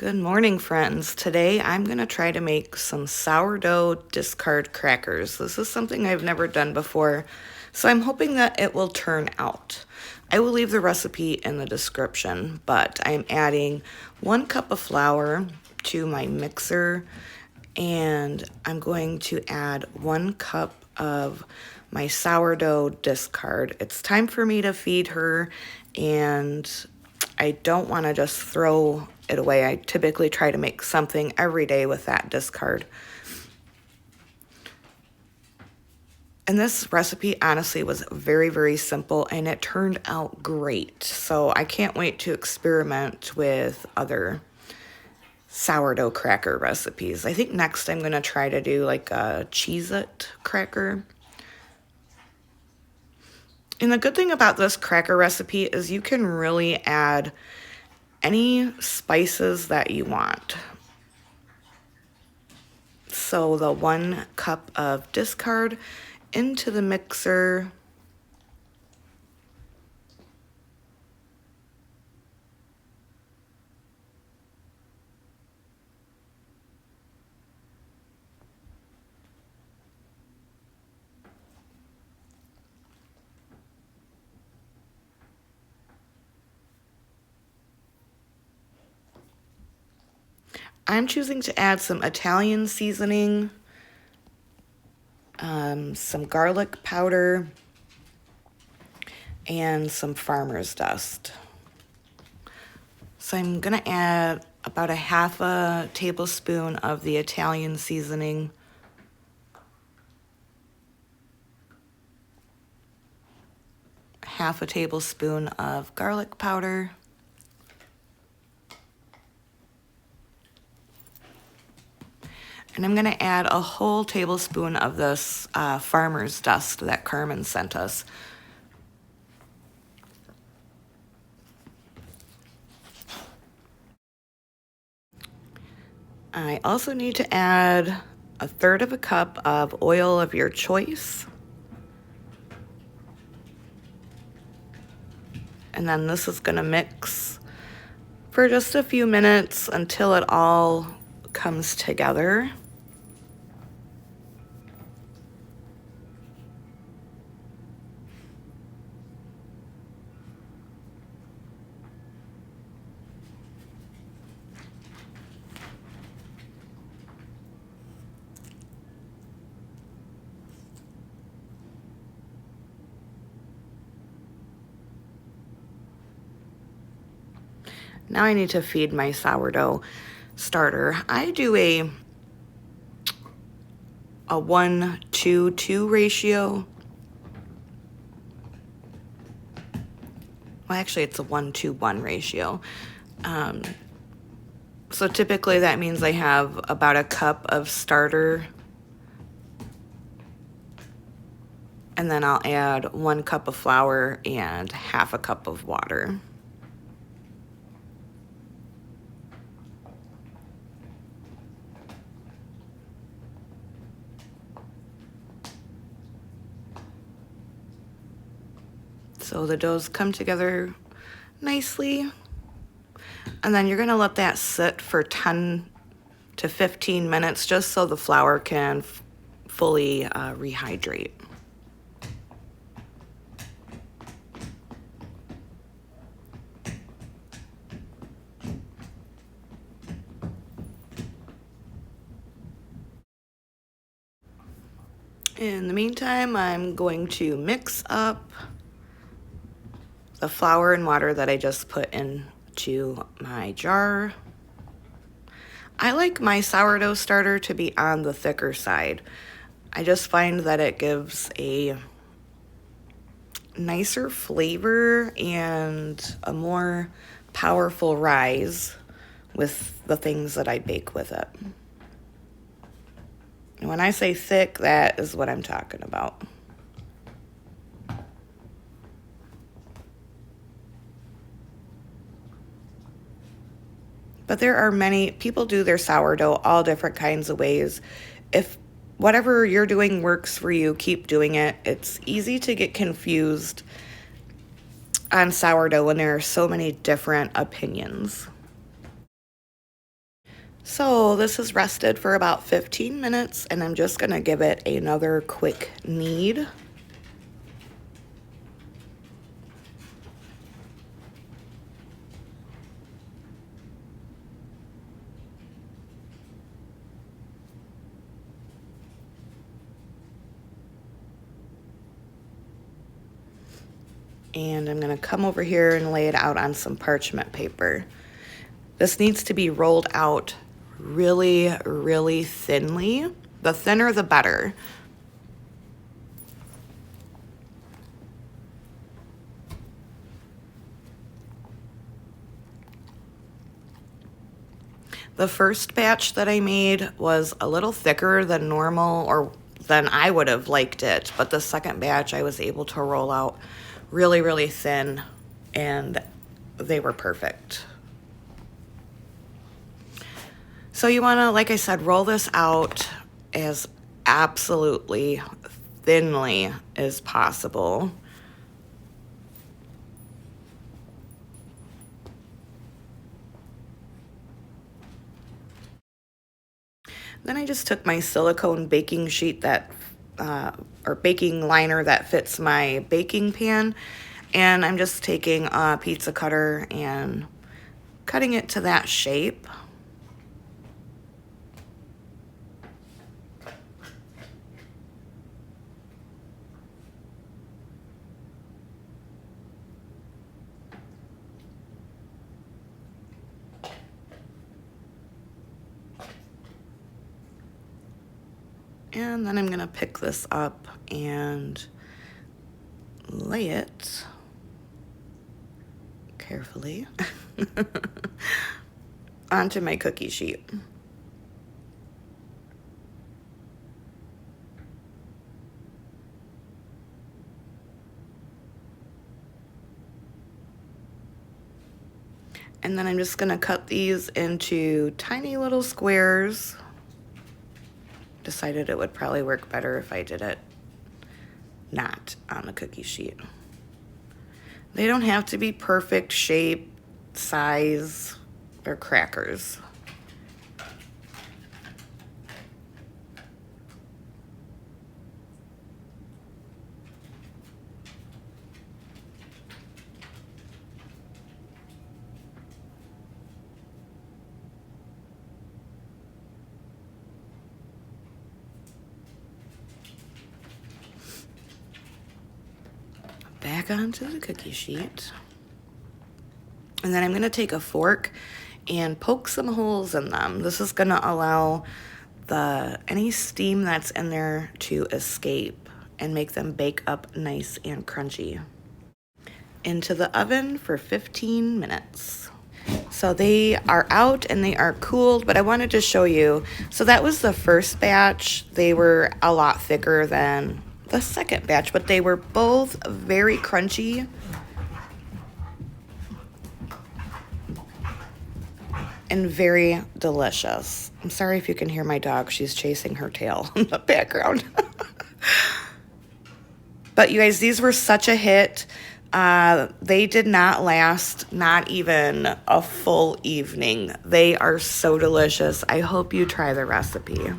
Good morning, friends. Today I'm going to try to make some sourdough discard crackers. This is something I've never done before, so I'm hoping that it will turn out. I will leave the recipe in the description, but I'm adding 1 cup of flour to my mixer, and I'm going to add 1 cup of my sourdough discard. It's time for me to feed her, and I don't want to just throw it away. I typically try to make something every day with that discard. And this recipe honestly was very, very simple, and it turned out great. So I can't wait to experiment with other sourdough cracker recipes. I think next I'm going to try to do like a Cheez-It cracker. And the good thing about this cracker recipe is you can really add any spices that you want. So the 1 cup of discard into the mixer. I'm choosing to add some Italian seasoning, some garlic powder, and some farmer's dust. So I'm going to add about a 1/2 tablespoon of the Italian seasoning. Half a tablespoon of garlic powder. And I'm going to add a whole tablespoon of this farmer's dust that Carmen sent us. I also need to add 1/3 cup of oil of your choice. And then this is going to mix for just a few minutes until it all comes together. Now I need to feed my sourdough starter. I do a 1-to-2 ratio. Well, actually, it's a 1-to-1 ratio. So typically that means I have about a cup of starter, and then I'll add 1 cup of flour and 1/2 cup of water. So the doughs come together nicely. And then you're going to let that sit for 10 to 15 minutes just so the flour can fully rehydrate. In the meantime, I'm going to mix up the flour and water that I just put into my jar. I like my sourdough starter to be on the thicker side. I just find that it gives a nicer flavor and a more powerful rise with the things that I bake with it. And when I say thick, that is what I'm talking about. But there are many people do their sourdough all different kinds of ways. If whatever you're doing works for you, keep doing it. It's easy to get confused on sourdough when there are so many different opinions. So this is rested for about 15 minutes, and I'm just gonna give it another quick knead. And I'm gonna come over here and lay it out on some parchment paper. This needs to be rolled out really, really thinly. The thinner, the better. The first batch that I made was a little thicker than normal, or than I would have liked it, but the second batch I was able to roll out really, really thin, and they were perfect. So you want to, like I said, roll this out as absolutely thinly as possible. Then I just took my silicone baking sheet or baking liner that fits my baking pan, and I'm just taking a pizza cutter and cutting it to that shape. And then I'm gonna pick this up and lay it carefully onto my cookie sheet. And then I'm just gonna cut these into tiny little squares. Decided it would probably work better if I did it not on the cookie sheet. They don't have to be perfect shape, size. They're crackers. Back onto the cookie sheet. And then I'm gonna take a fork and poke some holes in them. This is gonna allow any steam that's in there to escape and make them bake up nice and crunchy. Into the oven for 15 minutes. So they are out and they are cooled, but I wanted to show you. So that was the first batch. They were a lot thicker than the second batch, but they were both very crunchy. And very delicious. I'm sorry if you can hear my dog. She's chasing her tail in the background. But you guys, these were such a hit. They did not last not even a full evening. They are so delicious. I hope you try the recipe.